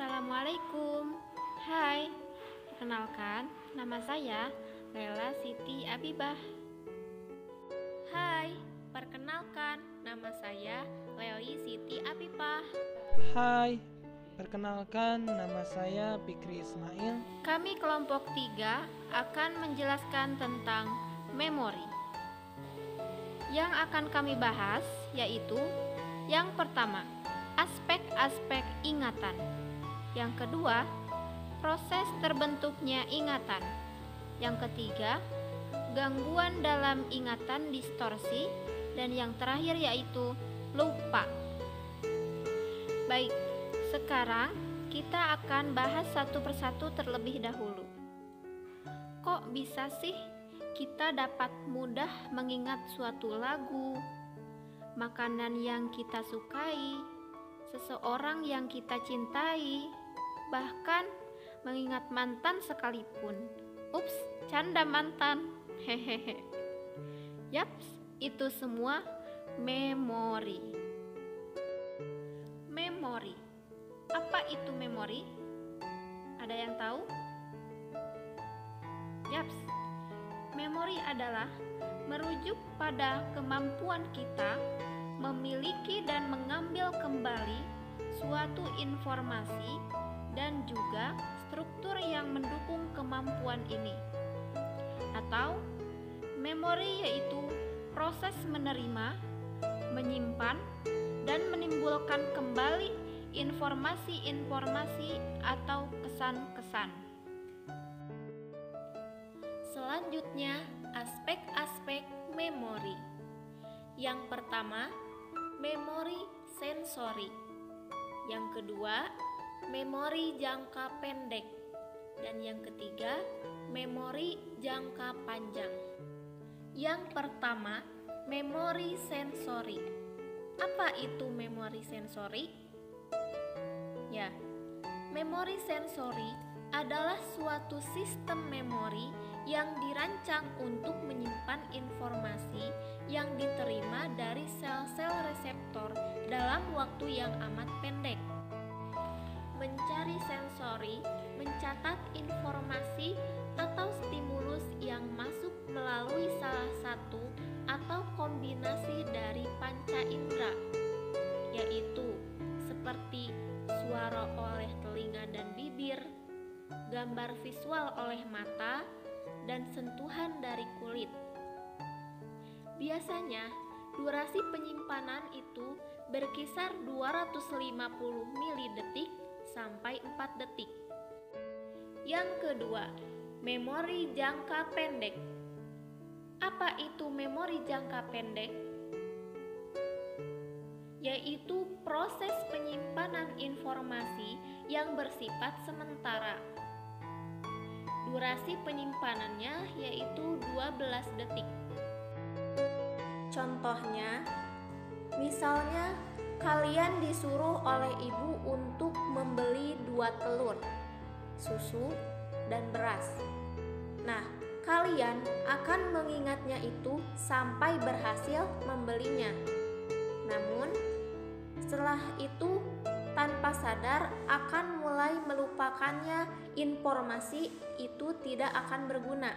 Assalamualaikum. Hai, perkenalkan nama saya Lela Siti Abibah. Hai, perkenalkan nama saya Leli Siti Abibah. Hai, perkenalkan nama saya Fikri Ismail. Kami kelompok 3 akan menjelaskan tentang memori. Yang akan kami bahas yaitu yang pertama, aspek-aspek ingatan. Yang kedua, proses terbentuknya ingatan. Yang ketiga, gangguan dalam ingatan distorsi. Dan yang terakhir yaitu lupa. Baik, sekarang kita akan bahas satu persatu terlebih dahulu. Kok bisa sih kita dapat mudah mengingat suatu lagu, makanan yang kita sukai, seseorang yang kita cintai, bahkan mengingat mantan sekalipun? Ups, canda mantan. Hehehe. Yaps, itu semua memori. Memori. Apa itu memori? Ada yang tahu? Yaps. Memori adalah merujuk pada kemampuan kita memiliki dan mengambil kembali suatu informasi dan juga struktur yang mendukung kemampuan ini. Atau memori yaitu proses menerima, menyimpan, dan menimbulkan kembali informasi-informasi atau kesan-kesan. Selanjutnya, aspek-aspek memori. Yang pertama, memori sensori. Yang kedua, memori jangka pendek. Dan yang ketiga, memori jangka panjang. Yang pertama, memori sensori. Apa itu memori sensori? Ya, memori sensori adalah suatu sistem memori yang dirancang untuk menyimpan informasi yang diterima dari sel-sel reseptor dalam waktu yang amat pendek. Mencari sensori mencatat informasi atau stimulus yang masuk melalui salah satu atau kombinasi dari panca indera, yaitu seperti suara oleh telinga dan bibir, gambar visual oleh mata, dan sentuhan dari kulit. Biasanya, durasi penyimpanan itu berkisar 250 milidetik sampai 4 detik. Yang kedua, memori jangka pendek. Apa itu memori jangka pendek? Yaitu proses penyimpanan informasi yang bersifat sementara. Durasi penyimpanannya yaitu 12 detik. Contohnya, misalnya kalian disuruh oleh ibu untuk membeli 2 telur, susu, dan beras. Nah, kalian akan mengingatnya itu sampai berhasil membelinya. Namun, setelah itu tanpa sadar akan mulai melupakannya, informasi itu tidak akan berguna.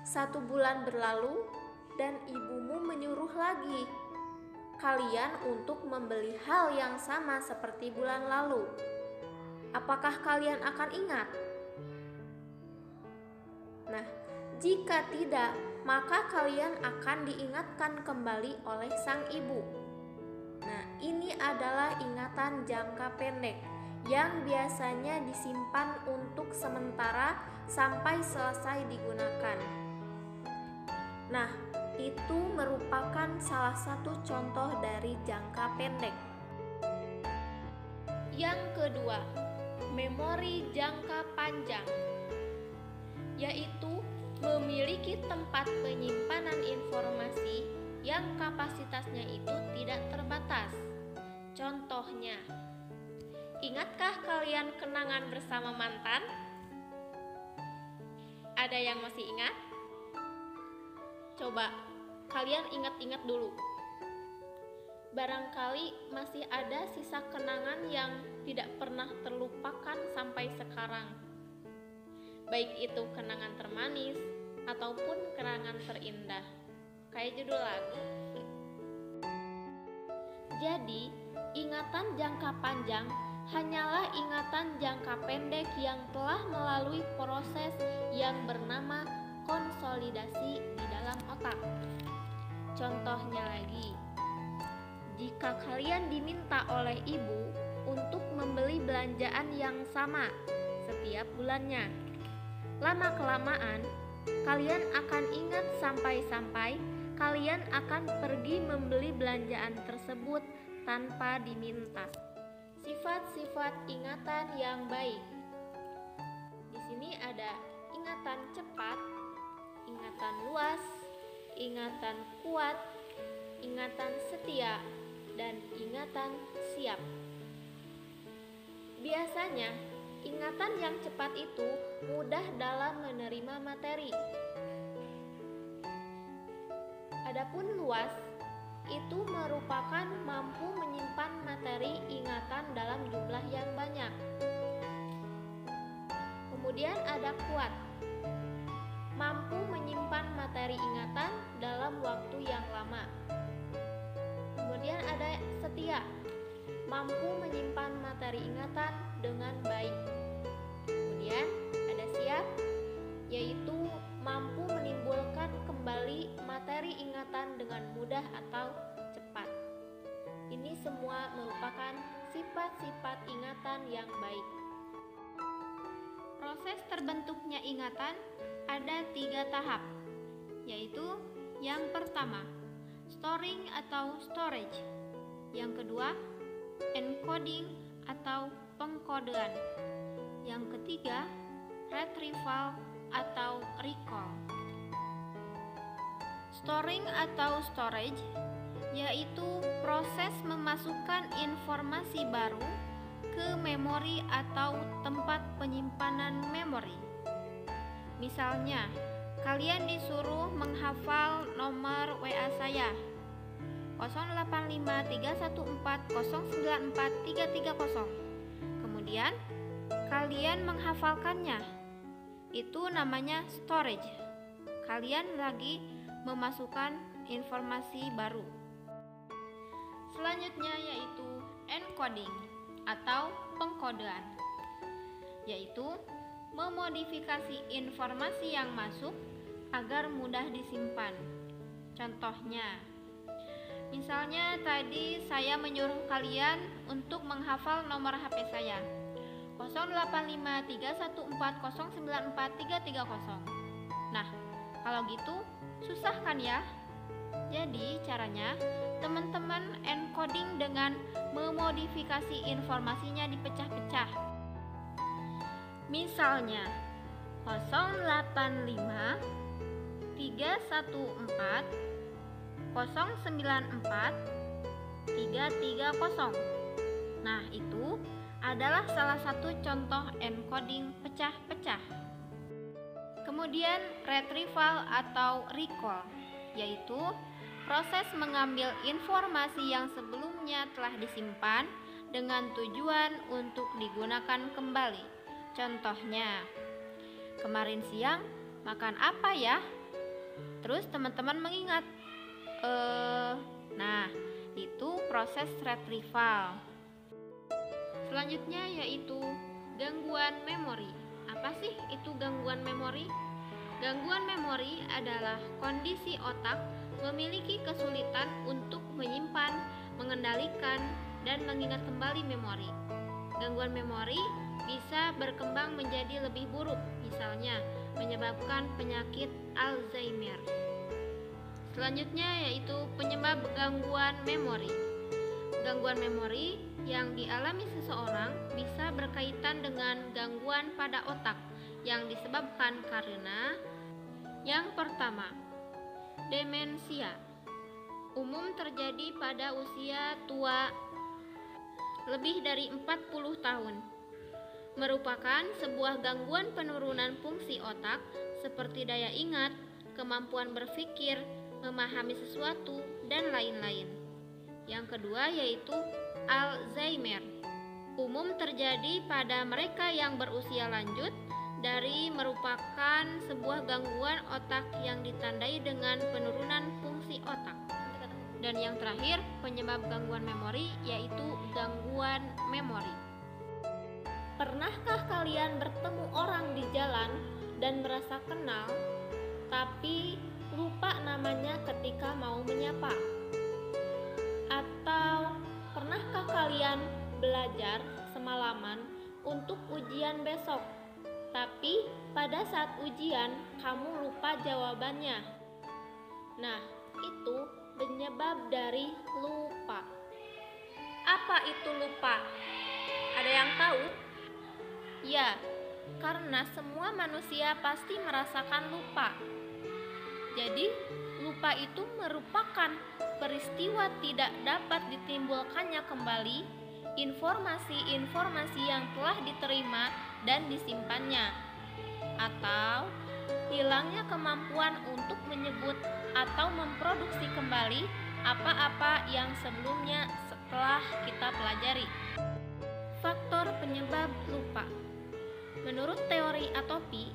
1 bulan berlalu dan ibumu menyuruh lagi kalian untuk membeli hal yang sama seperti bulan lalu. Apakah kalian akan ingat? Nah, jika tidak, maka kalian akan diingatkan kembali oleh sang ibu. Nah, ini adalah ingatan jangka pendek yang biasanya disimpan untuk sementara sampai selesai digunakan. Nah, itu merupakan salah satu contoh dari jangka pendek. Yang kedua, memori jangka panjang, yaitu memiliki tempat penyimpanan informasi yang kapasitasnya itu tidak terbatas. Contohnya, ingatkah kalian kenangan bersama mantan? Ada yang masih ingat? Coba kalian ingat-ingat dulu. Barangkali masih ada sisa kenangan yang tidak pernah terlupakan sampai sekarang. Baik itu kenangan termanis ataupun kenangan terindah. Kayak judul lagu. Jadi, ingatan jangka panjang hanyalah ingatan jangka pendek yang telah melalui proses yang bernama konsolidasi di dalam otak. Contohnya lagi, jika kalian diminta oleh ibu untuk membeli belanjaan yang sama setiap bulannya, lama-kelamaan kalian akan ingat sampai-sampai kalian akan pergi membeli belanjaan tersebut tanpa diminta. Sifat-sifat ingatan yang baik. Di sini ada ingatan cepat, ingatan luas, ingatan kuat, ingatan setia, dan ingatan siap. Biasanya, ingatan yang cepat itu mudah dalam menerima materi. Adapun luas, itu merupakan mampu menyimpan materi ingatan dalam jumlah yang banyak. Kemudian ada kuat, mampu menyimpan materi ingatan dalam waktu yang lama. Kemudian ada setia, mampu menyimpan materi ingatan dengan baik. Kemudian ada siap, yaitu mampu menimbulkan kembali materi ingatan dengan mudah atau cepat. Ini semua merupakan sifat-sifat ingatan yang baik. Proses terbentuknya ingatan ada 3 tahap, yaitu yang pertama, storing atau storage. Yang kedua, encoding atau pengkodean. Yang ketiga, retrieval atau recall. Storing atau storage yaitu proses memasukkan informasi baru ke memori atau tempat penyimpanan memori. Misalnya, kalian disuruh menghafal nomor WA saya 085314094330. Kemudian, kalian menghafalkannya. Itu namanya storage. Kalian lagi memasukkan informasi baru. Selanjutnya yaitu encoding atau pengkodean, yaitu memodifikasi informasi yang masuk agar mudah disimpan. Contohnya, misalnya tadi saya menyuruh kalian untuk menghafal nomor HP saya 085314094330. Nah, kalau gitu susah kan ya? Jadi caranya teman-teman encoding dengan memodifikasi informasinya dipecah-pecah. Misalnya 085 314 094 330. Nah, itu adalah salah satu contoh encoding pecah-pecah. Kemudian retrieval atau recall, yaitu proses mengambil informasi yang sebelumnya telah disimpan dengan tujuan untuk digunakan kembali. Contohnya, kemarin siang makan apa ya? Terus teman-teman mengingat, nah itu proses retrieval. Selanjutnya yaitu gangguan memori. Apa sih itu gangguan memori? Gangguan memori adalah kondisi otak memiliki kesulitan untuk menyimpan, mengendalikan, dan mengingat kembali memori. Gangguan memori bisa berkembang menjadi lebih buruk, misalnya menyebabkan penyakit Alzheimer. Selanjutnya yaitu penyebab gangguan memori. Gangguan memori yang dialami seseorang bisa berkaitan dengan gangguan pada otak yang disebabkan karena yang pertama, demensia. Umum terjadi pada usia tua lebih dari 40 tahun. Merupakan sebuah gangguan penurunan fungsi otak seperti daya ingat, kemampuan berpikir, memahami sesuatu, dan lain-lain. Yang kedua yaitu Alzheimer. Umum terjadi pada mereka yang berusia lanjut dari merupakan sebuah gangguan otak yang ditandai dengan penurunan fungsi otak. Dan yang terakhir, penyebab gangguan memori yaitu gangguan memori. Pernahkah kalian bertemu orang di jalan dan merasa kenal, tapi lupa namanya ketika mau menyapa? Atau pernahkah kalian belajar semalaman untuk ujian besok, tapi pada saat ujian kamu lupa jawabannya? Nah, itu penyebab dari lupa. Apa itu lupa? Ada yang tahu? Ya, karena semua manusia pasti merasakan lupa. Jadi, lupa itu merupakan peristiwa tidak dapat ditimbulkannya kembali informasi-informasi yang telah diterima dan disimpannya, atau hilangnya kemampuan untuk menyebut atau memproduksi kembali apa-apa yang sebelumnya setelah kita pelajari. Faktor penyebab lupa. Menurut teori atopi,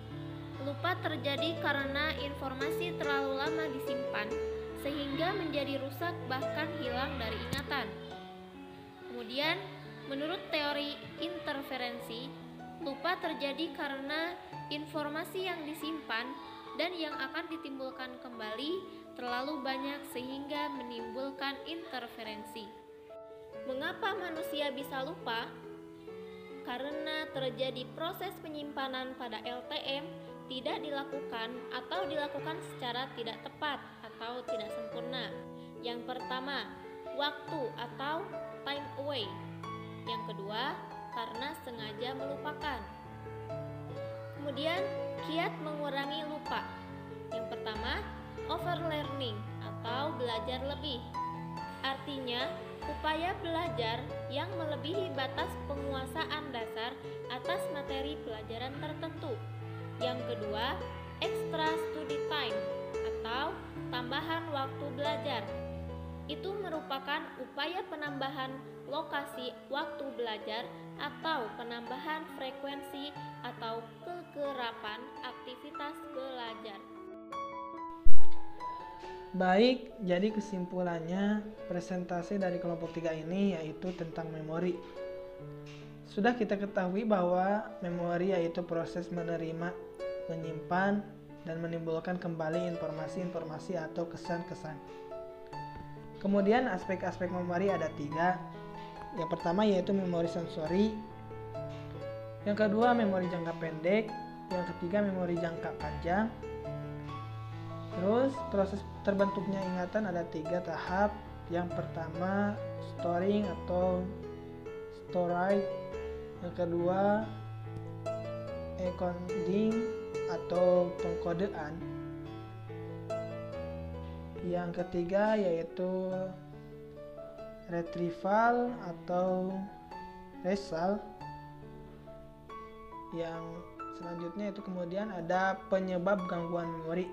lupa terjadi karena informasi terlalu lama disimpan sehingga menjadi rusak bahkan hilang dari ingatan. Kemudian, menurut teori interferensi, lupa terjadi karena informasi yang disimpan dan yang akan ditimbulkan kembali terlalu banyak sehingga menimbulkan interferensi. Mengapa manusia bisa lupa? Karena terjadi proses penyimpanan pada LTM tidak dilakukan atau dilakukan secara tidak tepat atau tidak sempurna. Yang pertama, waktu atau time away. Yang kedua, karena sengaja melupakan. Kemudian, kiat mengurangi lupa. Yang pertama, overlearning atau belajar lebih. Artinya, upaya belajar yang melebihi batas penguasaan dasar atas materi pelajaran tertentu. Yang kedua, extra study time atau tambahan waktu belajar. Itu merupakan upaya penambahan lokasi waktu belajar atau penambahan frekuensi atau kekerapan aktivitas belajar. Baik, jadi kesimpulannya presentasi dari kelompok 3 ini yaitu tentang memori. Sudah kita ketahui bahwa memori yaitu proses menerima, menyimpan, dan menimbulkan kembali informasi-informasi atau kesan-kesan. Kemudian aspek-aspek memori ada 3. Yang pertama yaitu memori sensori. Yang kedua memori jangka pendek. Yang ketiga memori jangka panjang. Terus proses terbentuknya ingatan ada 3 tahap. Yang pertama storing atau storage. Yang kedua encoding atau pengkodean. Yang ketiga yaitu retrieval atau resal. Yang selanjutnya itu kemudian ada penyebab gangguan memori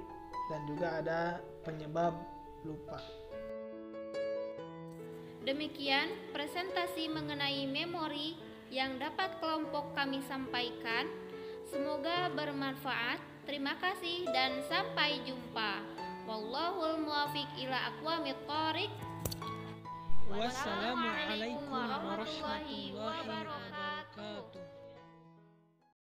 dan juga ada penyebab lupa. Demikian presentasi mengenai memori yang dapat kelompok kami sampaikan. Semoga bermanfaat. Terima kasih dan sampai jumpa. Wallahul muwaffiq ila aqwamit thoriq. Wassalamualaikum warahmatullahi wabarakatuh.